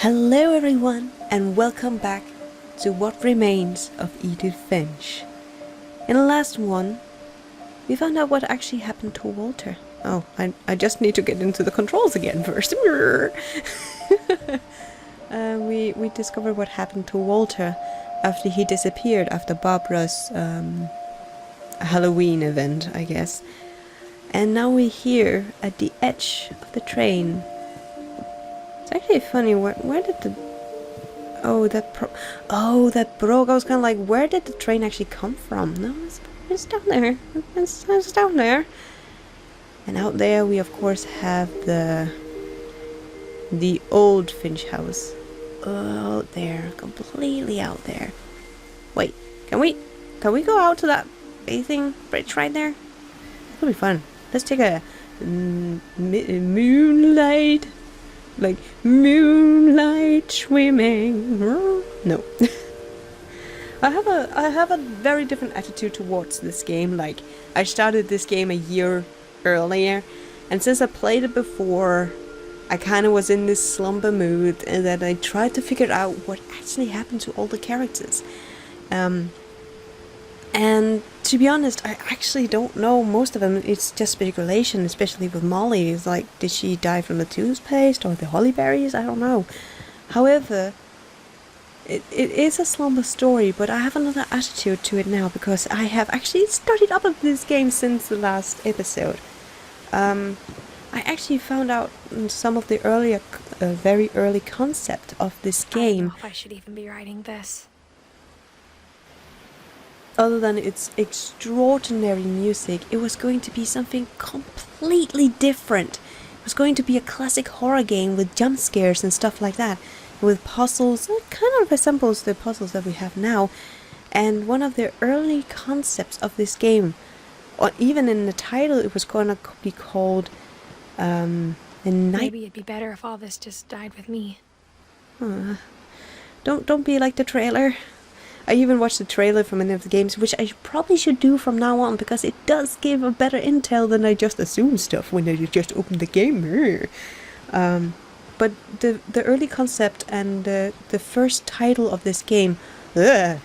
Hello everyone, and welcome back to What Remains of Edith Finch. In the last one, we found out what actually happened to Walter. Oh, I just need to get into the controls again first. We discovered what happened to Walter after he disappeared after Barbara's Halloween event, I guess. And now we're here at the edge of the train. It's actually funny, where did the... Oh, that broke. I was kind of like, where did the train actually come from? No, it's down there. It's down there. And out there we of course have the old Finch house. Out there, completely out there. Wait, can we go out to that bathing bridge right there? It'll be fun. Let's take a moonlight swimming. No. I have a very different attitude towards this game. Like, I started this game a year earlier, and since I played it before, I kind of was in this slumber mood, and then I tried to figure out what actually happened to all the characters. And to be honest, I actually don't know most of them. It's just speculation, especially with Molly. It's like, did she die from the toothpaste or the holly berries? I don't know. However, it is a slumber story, but I have another attitude to it now because I have actually started up with this game since the last episode. I actually found out some of the earlier, very early concept of this game. I don't know if I should even be writing this. Other than its extraordinary music, it was going to be something completely different. It was going to be a classic horror game with jump scares and stuff like that, with puzzles. It kind of resembles the puzzles that we have now. And one of the early concepts of this game, or even in the title, it was going to be called The Night. Maybe it'd be better if all this just died with me. Don't be like the trailer. I even watched the trailer from any of the games, which I probably should do from now on, because it does give a better intel than I just assume stuff when I just open the game. But the early concept and the first title of this game... I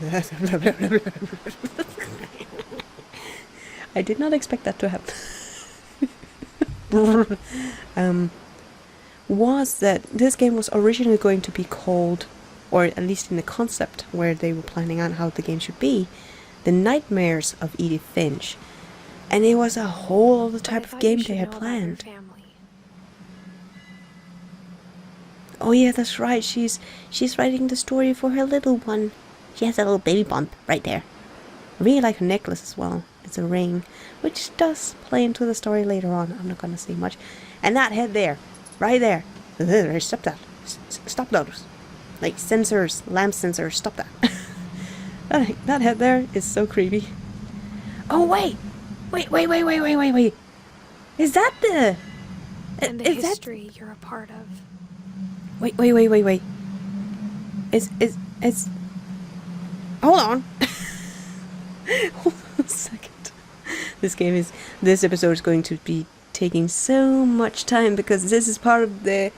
did not expect that to happen. Was that this game was originally going to be called, or at least in the concept where they were planning on how the game should be, The Nightmares of Edith Finch. And it was a whole other type of game they had planned. Oh yeah, that's right, she's writing the story for her little one. She has a little baby bump right there. I really like her necklace as well. It's a ring, which does play into the story later on. I'm not gonna say much. And that head there, right there. Stop that. Stop those. Like sensors, lamp sensors, stop that. that head there is so creepy. Oh wait! Is that the... And the history you're a part of. Wait. It's... Hold on. Hold on a second. This episode is going to be taking so much time because this is part of the...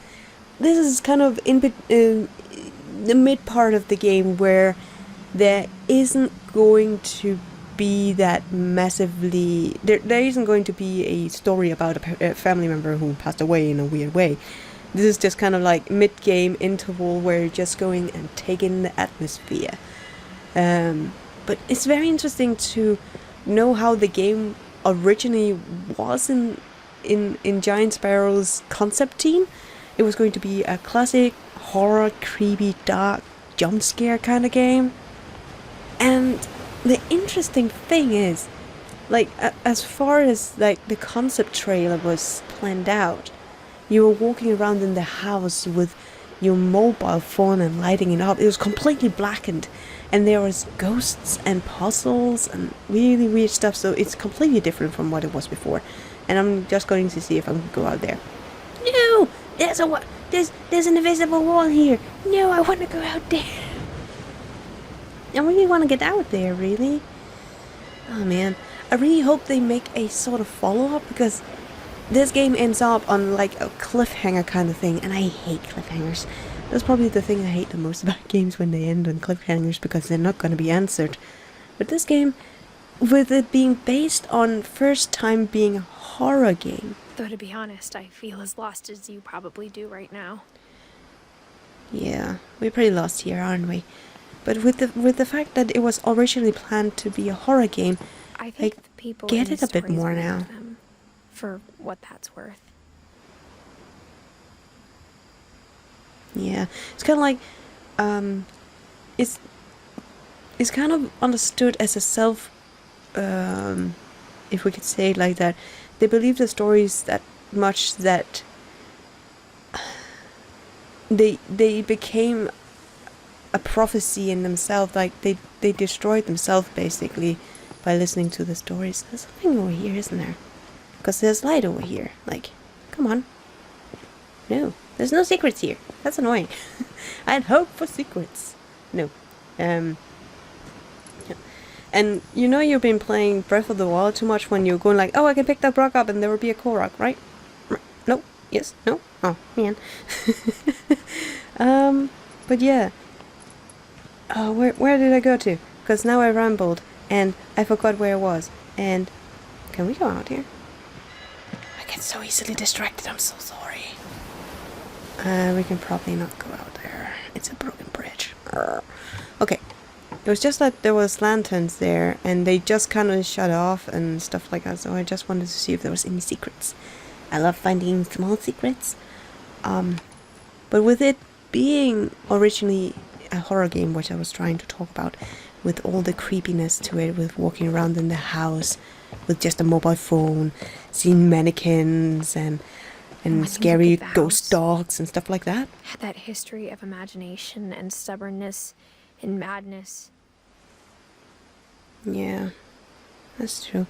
This is kind of the mid part of the game where there isn't going to be that massively... There isn't going to be a story about a family member who passed away in a weird way. This is just kind of like mid-game interval where you're just going and taking the atmosphere. But it's very interesting to know how the game originally was in Giant Sparrow's concept team. It was going to be a classic horror, creepy, dark, jump scare kind of game. And the interesting thing is, like, as far as like the concept trailer was planned out, you were walking around in the house with your mobile phone and lighting it up. It was completely blackened, and there was ghosts and puzzles and really weird stuff. So it's completely different from what it was before. And I'm just going to see if I can go out there. No, there's an invisible wall here. No, I want to go out there. I really want to get out there, really. Oh man, I really hope they make a sort of follow-up, because this game ends up on like a cliffhanger kind of thing, and I hate cliffhangers. That's probably the thing I hate the most about games, when they end on cliffhangers, because they're not going to be answered. But this game, with it being based on first time being a horror game. Though to be honest, I feel as lost as you probably do right now. Yeah, we're pretty lost here, aren't we? But with the fact that it was originally planned to be a horror game, I think the people get in it the a bit stories more believe now. them, for what that's worth. Yeah, it's kind of like, it's kind of understood as a self, if we could say it like that. They believe the stories that much that they became a prophecy in themselves. Like they destroyed themselves basically by listening to the stories. There's something over here, isn't there? Because there's light over here. Like, come on. No, there's no secrets here. That's annoying. I'd hope for secrets. No. Yeah. And you know you've been playing Breath of the Wild too much when you're going like, oh, I can pick that rock up and there will be a Korok, right? No? Yes? No? Oh, man. But yeah. Where did I go to? Because now I rambled and I forgot where I was. And can we go out here? I get so easily distracted, I'm so sorry. We can probably not go out there. It's a broken bridge. Okay. It was just that there was lanterns there and they just kind of shut off and stuff like that, so I just wanted to see if there was any secrets. I love finding small secrets. But with it being originally a horror game, which I was trying to talk about, with all the creepiness to it, with walking around in the house with just a mobile phone, seeing mannequins and scary ghost dogs and stuff like that. Had that history of imagination and stubbornness and madness. Yeah, that's true.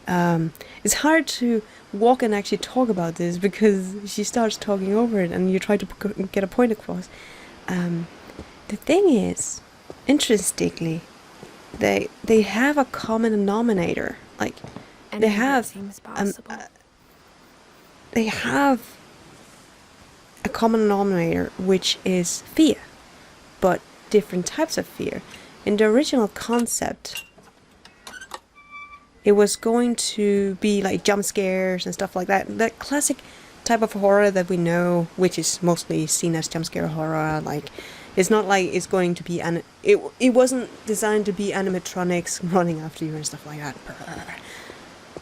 It's hard to walk and actually talk about this because she starts talking over it and you try to get a point across. The thing is, interestingly, they have a common denominator. Like, And they have seems possible. they have a common denominator, which is fear, but different types of fear. In the original concept, it was going to be like jump scares and stuff like that. That classic type of horror that we know, which is mostly seen as jump scare horror. Like, it's not like it's going to be it wasn't designed to be animatronics running after you and stuff like that.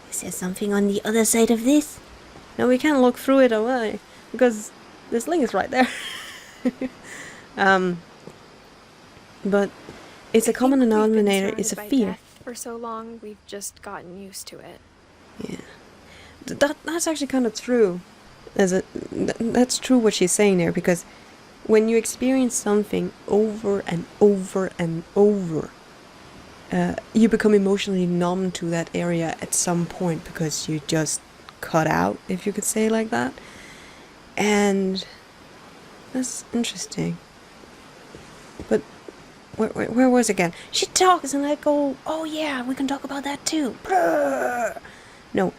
Is there something on the other side of this? No, we can't look through it away because this link is right there. But it's a common denominator. It's a fear. For so long, we've just gotten used to it. Yeah, that's actually kind of true. That's true what she's saying there, because when you experience something over and over and over, you become emotionally numb to that area at some point because you just cut out, if you could say it like that. And that's interesting. But where was it again? She talks and I go, oh yeah, we can talk about that too. No.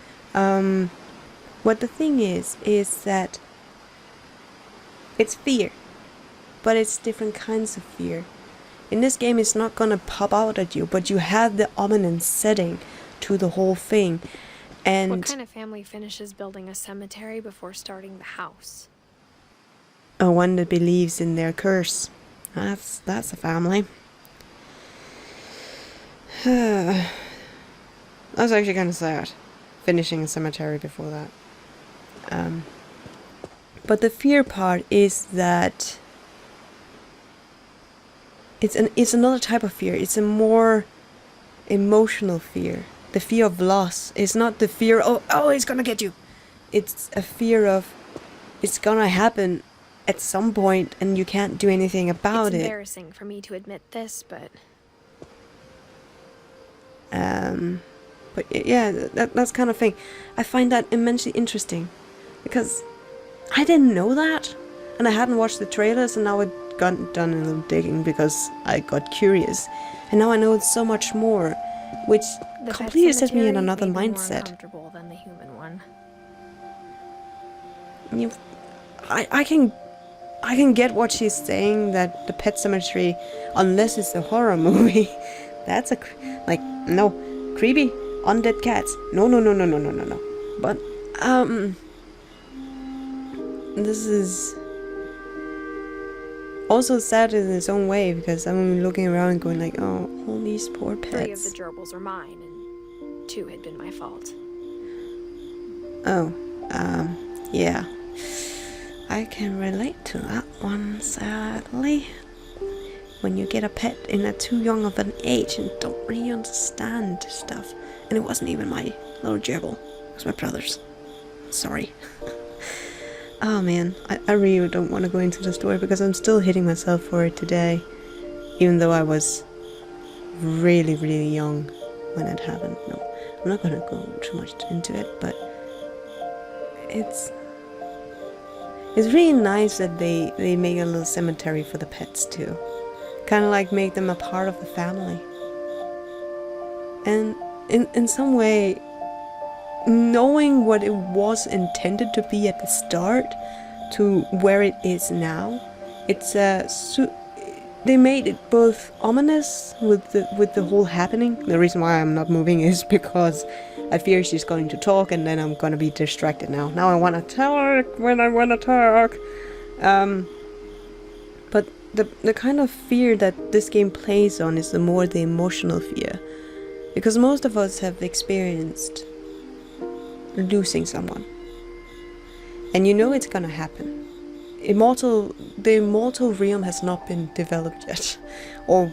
What the thing is that it's fear, but it's different kinds of fear. In this game, it's not gonna pop out at you, but you have the ominous setting to the whole thing. And what kind of family finishes building a cemetery before starting the house? a one that believes in their curse. That's a family. That's actually kind of sad, finishing a cemetery before that. But the fear part is that it's another type of fear. It's a more emotional fear. The fear of loss. It's not the fear of, oh, it's gonna get you. It's a fear of, it's gonna happen at some point and you can't do anything about it. It's embarrassing for me to admit this, but yeah, that's kind of thing. I find that immensely interesting because I didn't know that, and I hadn't watched the trailers, and now I'd done a little digging because I got curious, and now I know so much more, which the completely pet set me in cemetery another may be more mindset. uncomfortable than the human one. you, I can get what she's saying, that the Pet Cemetery, unless it's a horror movie, that's like, no, creepy, undead cats, no. But, this is also sad in its own way, because I'm looking around and going like, oh, all these poor pets. 3 of the gerbils are mine, and 2 had been my fault. Oh, yeah. I can relate to that one, sadly. When you get a pet in a too young of an age and don't really understand stuff. And it wasn't even my little gerbil. It was my brother's. Sorry. Oh man, I really don't want to go into the story because I'm still hitting myself for it today. Even though I was really, really young when it happened. No, I'm not gonna go too much into it, but it's really nice that they make a little cemetery for the pets too. Kind of like make them a part of the family. And in some way, knowing what it was intended to be at the start to where it is now, it's they made it both ominous with the whole happening. The reason why I'm not moving is because I fear she's going to talk and then I'm gonna be distracted now. Now I wanna talk when I wanna talk. But the kind of fear that this game plays on is the more the emotional fear. Because most of us have experienced losing someone. And you know it's gonna happen. The immortal realm has not been developed yet. Or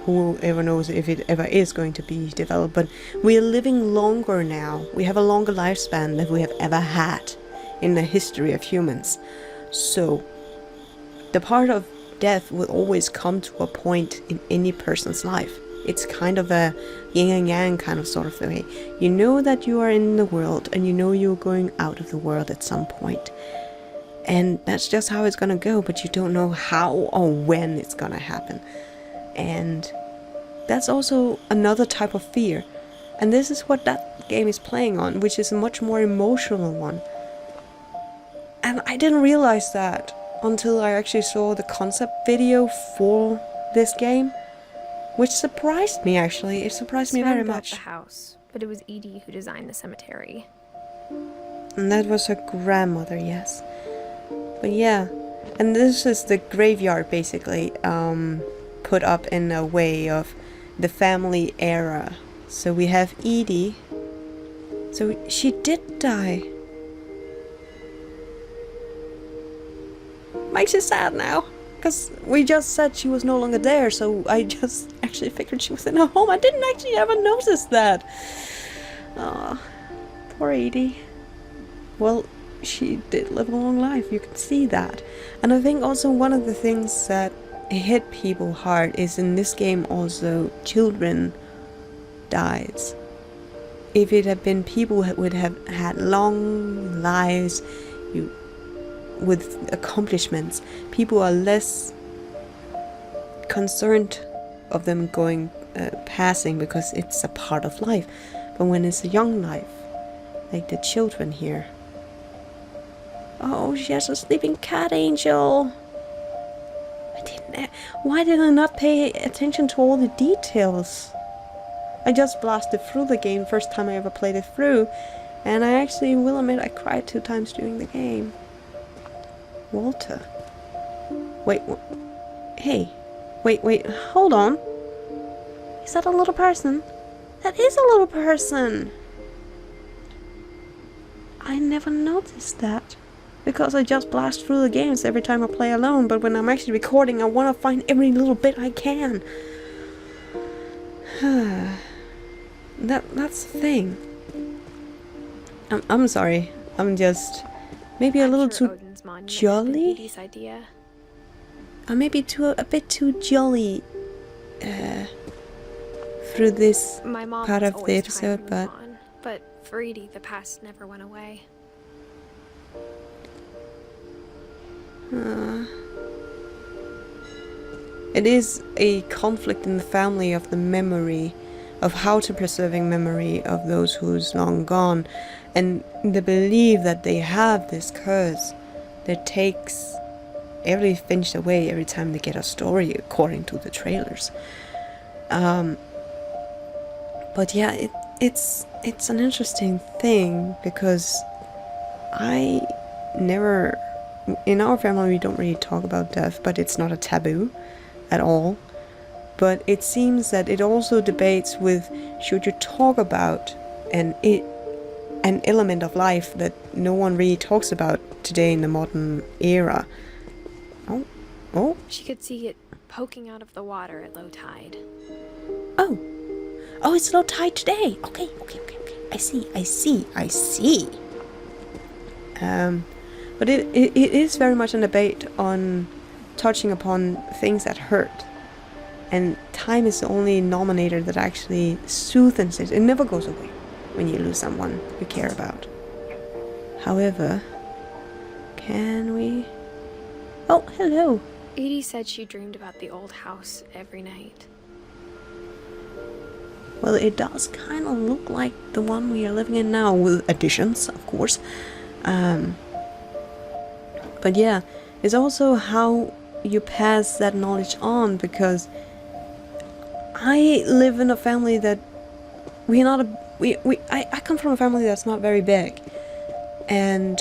whoever knows if it ever is going to be developed. But we are living longer now. We have a longer lifespan than we have ever had in the history of humans. So the part of death will always come to a point in any person's life. It's kind of a yin and yang kind of sort of way. You know that you are in the world and you know you're going out of the world at some point. And that's just how it's gonna go, but you don't know how or when it's gonna happen. And that's also another type of fear. And this is what that game is playing on, which is a much more emotional one. And I didn't realize that until I actually saw the concept video for this game. Which surprised me, actually. It surprised me very much. The house, but it was Edie who designed the cemetery. And that was her grandmother, yes. But yeah, and this is the graveyard, basically, put up in a way of the family era. So we have Edie. So she did die. Makes you sad now. Because we just said she was no longer there, so I just actually figured she was in her home. I didn't actually ever notice that. Oh, poor Edie. Well, she did live a long life, you can see that. And I think also one of the things that hit people hard is in this game also children dies. If it had been people who would have had long lives, with accomplishments, people are less concerned of them going passing because it's a part of life. But when it's a young life, like the children here. Oh, she has a sleeping cat angel. Why did I not pay attention to all the details? I just blasted through the game first time I ever played it through, and I actually will admit I cried 2 times during the game. Walter. Wait, hey. Wait, hold on. Is that a little person? That is a little person! I never noticed that. Because I just blast through the games every time I play alone, but when I'm actually recording I want to find every little bit I can. That's the thing. I'm sorry. I'm just maybe a little too jolly. I may be a bit too jolly through this part of the episode, but for Edie, the past never went away. It is a conflict in the family of the memory of how to preserving memory of those who's long gone, and the belief that they have this curse that takes every Finch away every time they get a story, according to the trailers. But yeah, it's an interesting thing, because I never, in our family we don't really talk about death, but it's not a taboo at all. But it seems that it also debates with, should you talk about an element of life that no one really talks about today in the modern era. Oh. She could see it poking out of the water at low tide. Oh, it's low tide today. Okay. I see. But it is very much a debate on touching upon things that hurt. And time is the only denominator that actually soothes it. It never goes away when you lose someone you care about. However, can we... Oh, hello. Edie said she dreamed about the old house every night. Well, it does kind of look like the one we are living in now, with additions, of course. But yeah, it's also how you pass that knowledge on, because I live in a family that I come from a family that's not very big, and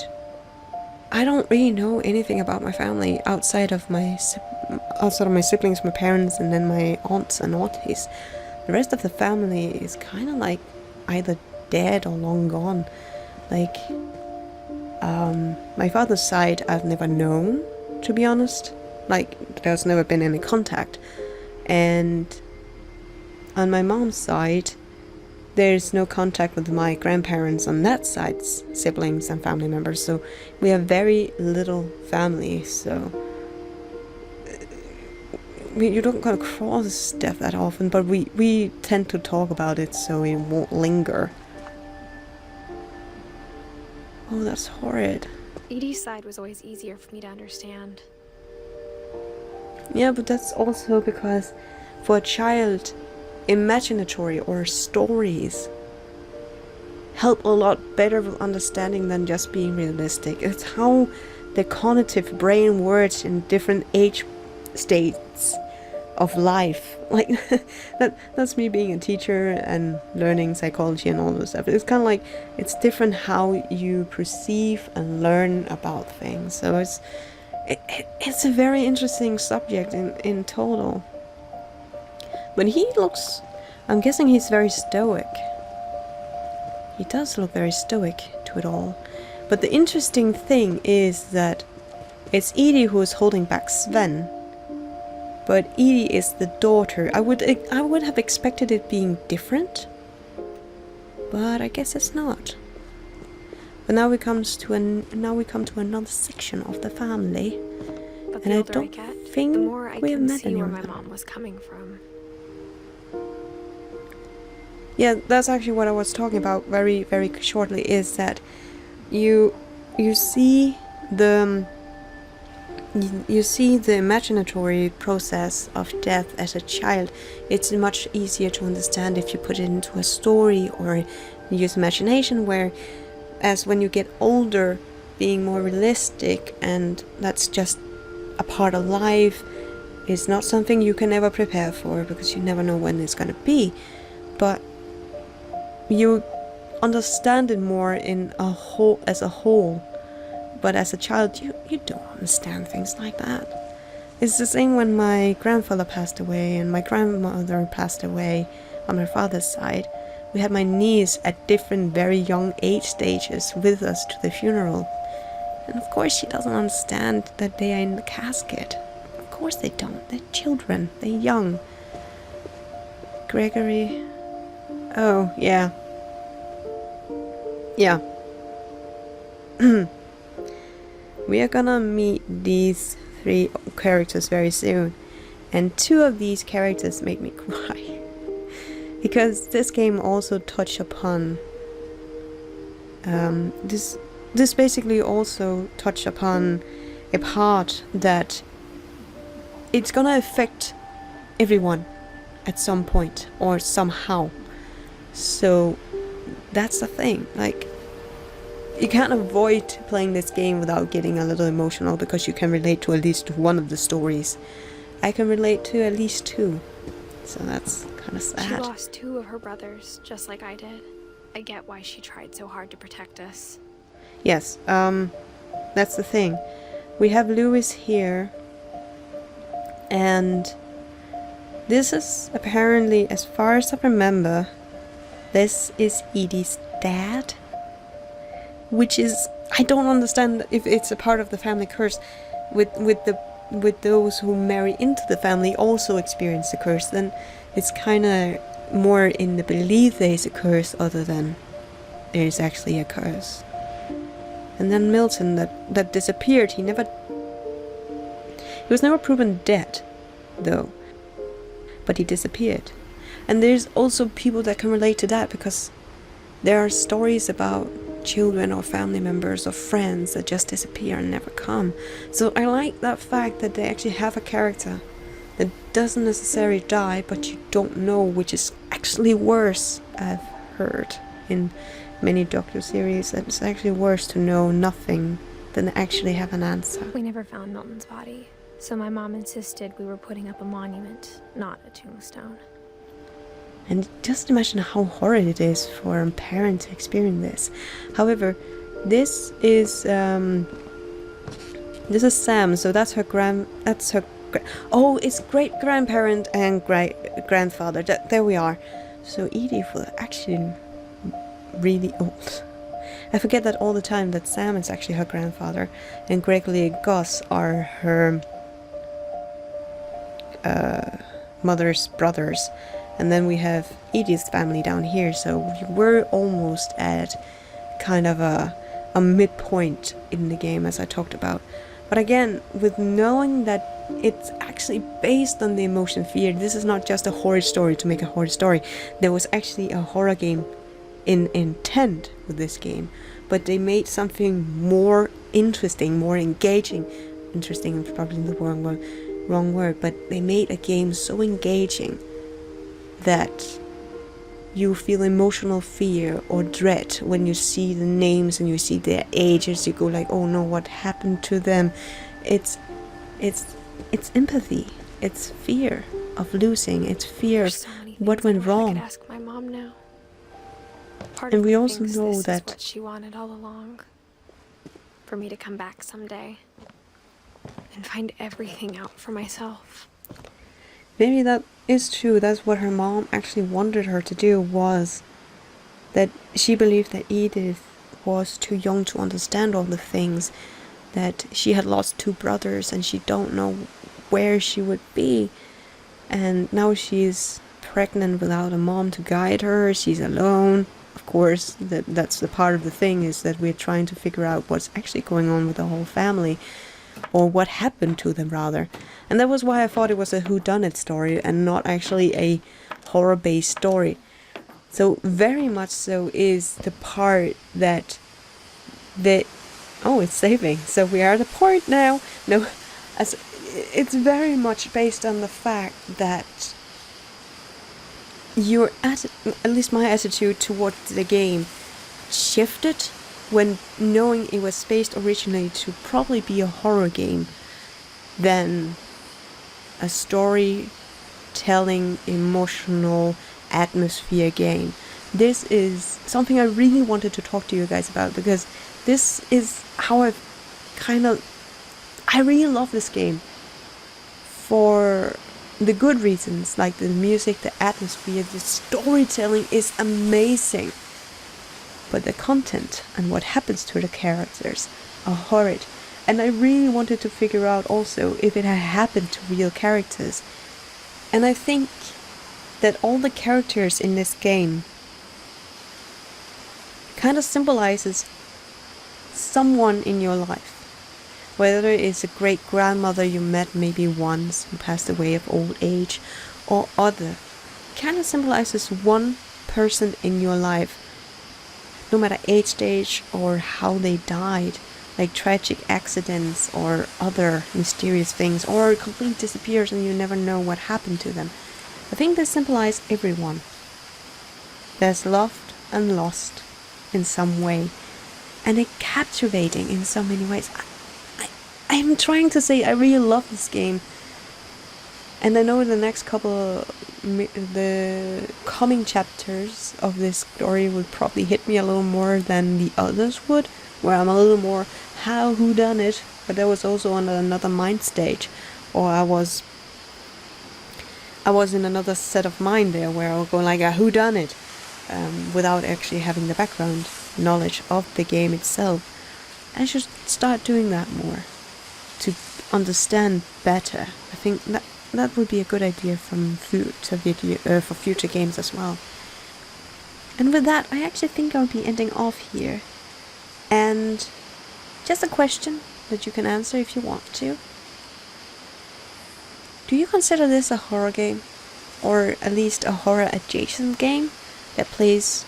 I don't really know anything about my family outside of my siblings, my parents, and then my aunts and aunties. The rest of the family is kind of like either dead or long gone. Like, my father's side I've never known, to be honest. Like, there's never been any contact. And on my mom's side, there's no contact with my grandparents on that side's siblings and family members, so we have very little family, so you don't come across death that often, but we tend to talk about it so it won't linger. Oh, that's horrid. Edie's side was always easier for me to understand. Yeah, but that's also because for a child, imaginatory or stories help a lot better with understanding than just being realistic. It's how the cognitive brain works in different age states of life. Like, that's me being a teacher and learning psychology and all those stuff. It's kind of like, it's different how you perceive and learn about things. So it's a very interesting subject in total. But I'm guessing he's very stoic. He does look very stoic to it all. But the interesting thing is that it's Edie who is holding back Sven. But Edie is the daughter. I would have expected it being different. But I guess it's not. But now we come to another section of the family. But And the I older I don't get, think the more I we have can met see any where of my them. mom was coming from. Yeah, that's actually what I was talking about very, very shortly, is that you see the imaginatory process of death as a child. It's much easier to understand if you put it into a story or use imagination, where as when you get older, being more realistic, and that's just a part of life, is not something you can ever prepare for, because you never know when it's going to be. But you understand it more as a whole. But as a child, you don't understand things like that. It's the same when my grandfather passed away and my grandmother passed away on my father's side. We had my niece at different very young age stages with us to the funeral. And of course she doesn't understand that they are in the casket. Of course they don't. They're children. They're young. Gregory... Oh, yeah. Yeah. We are gonna meet these 3 characters very soon. And 2 of these characters make me cry. Because this game also touched upon... This basically also touched upon a part that it's gonna affect everyone at some point or somehow. So that's the thing, like, you can't avoid playing this game without getting a little emotional, because you can relate to at least one of the stories. I can relate to at least two, so that's kind of sad. She lost 2 of her brothers, just like I did. I get why she tried so hard to protect us. Yes, that's the thing. We have Lewis here, and this is apparently, as far as I remember, this is Edie's dad, which is, I don't understand if it's a part of the family curse. With those who marry into the family also experience the curse, then it's kind of more in the belief there is a curse other than there is actually a curse. And then Milton that disappeared, he was never proven dead though, but he disappeared. And there's also people that can relate to that, because there are stories about children or family members or friends that just disappear and never come. So I like that fact that they actually have a character that doesn't necessarily die, but you don't know, which is actually worse. I've heard in many docu-series that it's actually worse to know nothing than actually have an answer. We never found Milton's body, so my mom insisted we were putting up a monument, not a tombstone. And just imagine how horrid it is for a parent to experience this. However, this is Sam, so that's her it's great grandparent and great grandfather. There we are. So Edith was actually really old. I forget that all the time, that Sam is actually her grandfather, and Gregory and Gus are her mother's brothers. And then we have Edith's family down here, so we're almost at kind of a midpoint in the game, as I talked about. But again, with knowing that it's actually based on the emotion fear, this is not just a horror story to make a horror story. There was actually a horror game in intent with this game, but they made something more interesting, more engaging. Interesting is probably the wrong word, but they made a game so engaging that you feel emotional fear or dread when you see the names and you see their ages. You go like, oh no, what happened to them? It's empathy. It's fear of losing. It's fear of what went wrong. I could ask my mom now. And we also know this that is what she wanted all along. For me to come back someday and find everything out for myself. maybe that is true. That's what her mom actually wanted her to do, was that she believed that Edith was too young to understand all the things, that she had lost 2 brothers and she don't know where she would be, and now she's pregnant without a mom to guide her. She's alone. Of course, that's the part of the thing, is that we're trying to figure out what's actually going on with the whole family, or what happened to them rather. And that was why I thought it was a whodunit story and not actually a horror-based story. So very much so is the part that oh, it's saving. So we are at a point now. No, as it's very much based on the fact that at least my attitude towards the game shifted when knowing it was based originally to probably be a horror game than a storytelling, emotional atmosphere game. This is something I really wanted to talk to you guys about, because this is how I really love this game for the good reasons, like the music, the atmosphere, the storytelling is amazing. But the content and what happens to the characters are horrid. And I really wanted to figure out also if it had happened to real characters. And I think that all the characters in this game kind of symbolizes someone in your life. Whether it's a great grandmother you met maybe once who passed away of old age, or other. Kind of symbolizes one person in your life, no matter age stage or how they died, like tragic accidents or other mysterious things, or completely disappears and you never know what happened to them. I think they symbolize everyone. There's loved and lost in some way, and it captivating in so many ways. I'm trying to say I really love this game, and I know the next couple, the coming chapters of this story would probably hit me a little more than the others would, where I'm a little more who done it, but that was also on another mind stage, or I was in another set of mind there, where I would go like a who done it, without actually having the background knowledge of the game itself. I should start doing that more to understand better. I think that would be a good idea for future games as well. And with that, I actually think I'll be ending off here. And just a question that you can answer if you want to. Do you consider this a horror game? Or at least a horror adjacent game that plays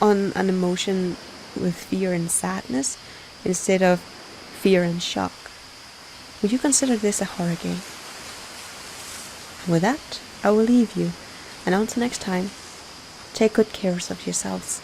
on an emotion with fear and sadness instead of fear and shock? Would you consider this a horror game? And with that, I will leave you. And until next time, take good care of yourselves.